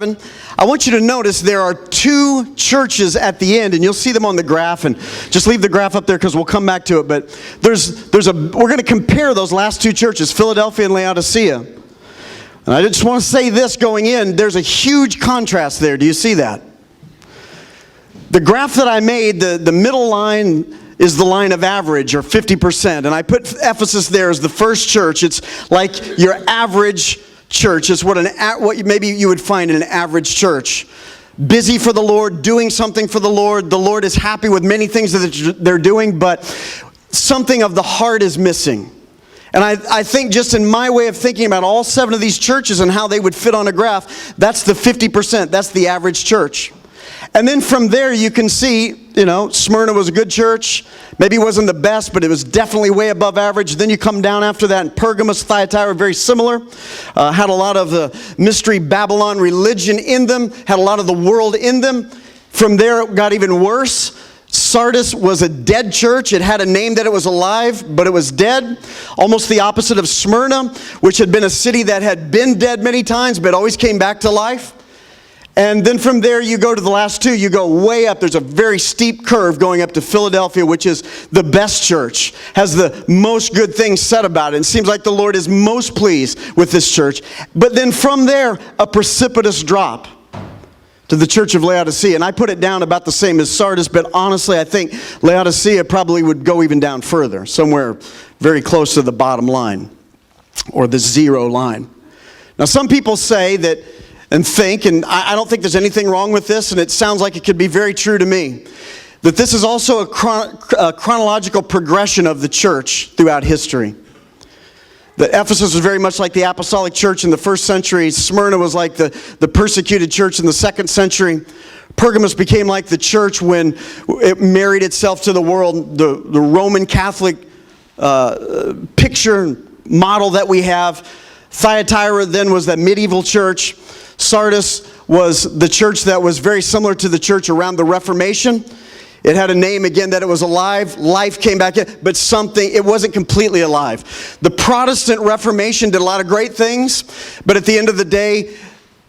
I want you to notice there are two churches at the end, and you'll see them on the graph, and just leave the graph up there because we'll come back to it. But we're going to compare those last two churches, Philadelphia and Laodicea. And I just want to say this going in, there's a huge contrast there. Do you see that? The graph that I made, the middle line is the line of average, or 50%. And I put Ephesus there as the first church. It's like your average church. It's what maybe you would find in an average church. Busy for the Lord, doing something for the Lord. The Lord is happy with many things that they're doing, but something of the heart is missing. And I think just in my way of thinking about all 7 of these churches and how they would fit on a graph, that's the 50%. That's the average church. And then from there you can see, Smyrna was a good church. Maybe it wasn't the best, but it was definitely way above average. Then you come down after that, and Pergamos, Thyatira, very similar. Had a lot of the mystery Babylon religion in them. Had a lot of the world in them. From there it got even worse. Sardis was a dead church. It had a name that it was alive, but it was dead. Almost the opposite of Smyrna, which had been a city that had been dead many times, but always came back to life. And then from there, you go to the last two. You go way up. There's a very steep curve going up to Philadelphia, which is the best church. Has the most good things said about it. It seems like the Lord is most pleased with this church. But then from there, a precipitous drop to the church of Laodicea. And I put it down about the same as Sardis, but honestly, I think Laodicea probably would go even down further, somewhere very close to the bottom line, or the zero line. Now, some people say that and think, and I don't think there's anything wrong with this, and it sounds like it could be very true to me, that this is also a chronological progression of the church throughout history. That Ephesus was very much like the apostolic church in the first century. Smyrna was like the persecuted church in the second century. Pergamos became like the church when it married itself to the world, the Roman Catholic picture model that we have. Thyatira then was that medieval church. Sardis was the church that was very similar to the church around the Reformation. It had a name, again, that it was alive. Life came back in, but it wasn't completely alive. The Protestant Reformation did a lot of great things, but at the end of the day,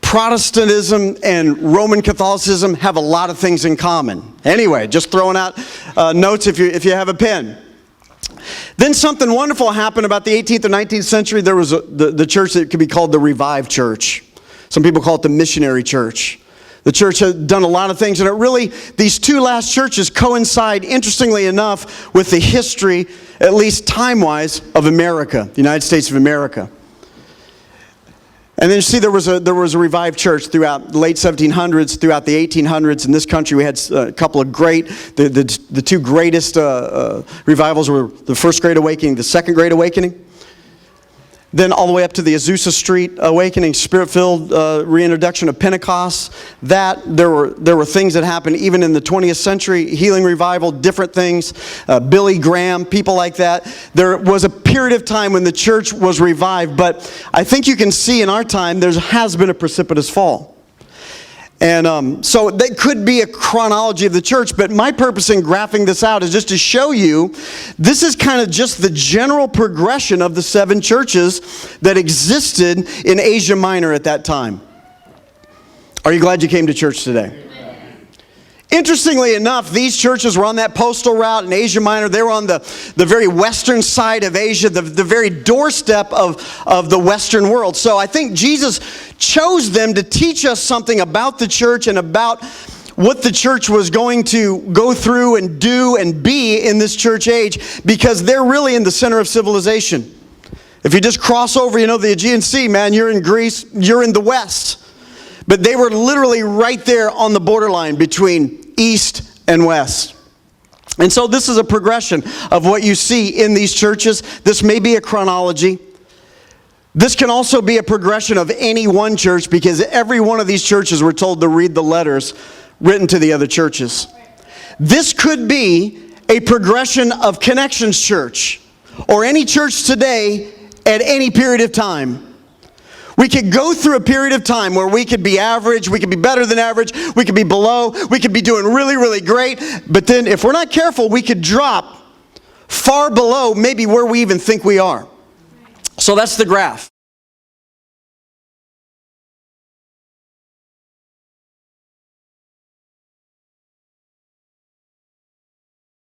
Protestantism and Roman Catholicism have a lot of things in common. Anyway, just throwing out notes if you have a pen. Then something wonderful happened about the 18th or 19th century. There was the church that could be called the Revived Church. Some people call it the missionary church. The church has done a lot of things, and these two last churches coincide, interestingly enough, with the history, at least time-wise, of America, the United States of America. And then you see there was a revived church throughout the late 1700s, throughout the 1800s. In this country, we had a couple of the two greatest revivals were the First Great Awakening, the Second Great Awakening. Then all the way up to the Azusa Street Awakening, Spirit-filled reintroduction of Pentecost. There were things that happened even in the 20th century, healing revival, different things. Billy Graham, people like that. There was a period of time when the church was revived, but I think you can see in our time there has been a precipitous fall. And so that could be a chronology of the church, but my purpose in graphing this out is just to show you this is kind of just the general progression of the 7 churches that existed in Asia Minor at that time. Are you glad you came to church today? Interestingly enough, these churches were on that postal route in Asia Minor. They were on the very western side of Asia, the very doorstep of the Western world. So I think Jesus chose them to teach us something about the church and about what the church was going to go through and do and be in this church age, because they're really in the center of civilization. If you just cross over, the Aegean Sea, man, you're in Greece, you're in the West. But they were literally right there on the borderline between East and West. And so this is a progression of what you see in these churches. This may be a chronology. This can also be a progression of any one church, because every one of these churches were told to read the letters written to the other churches. This could be a progression of Connections Church, or any church today at any period of time. We could go through a period of time where we could be average, we could be better than average, we could be below, we could be doing really, really great. But then if we're not careful, we could drop far below maybe where we even think we are. So that's the graph.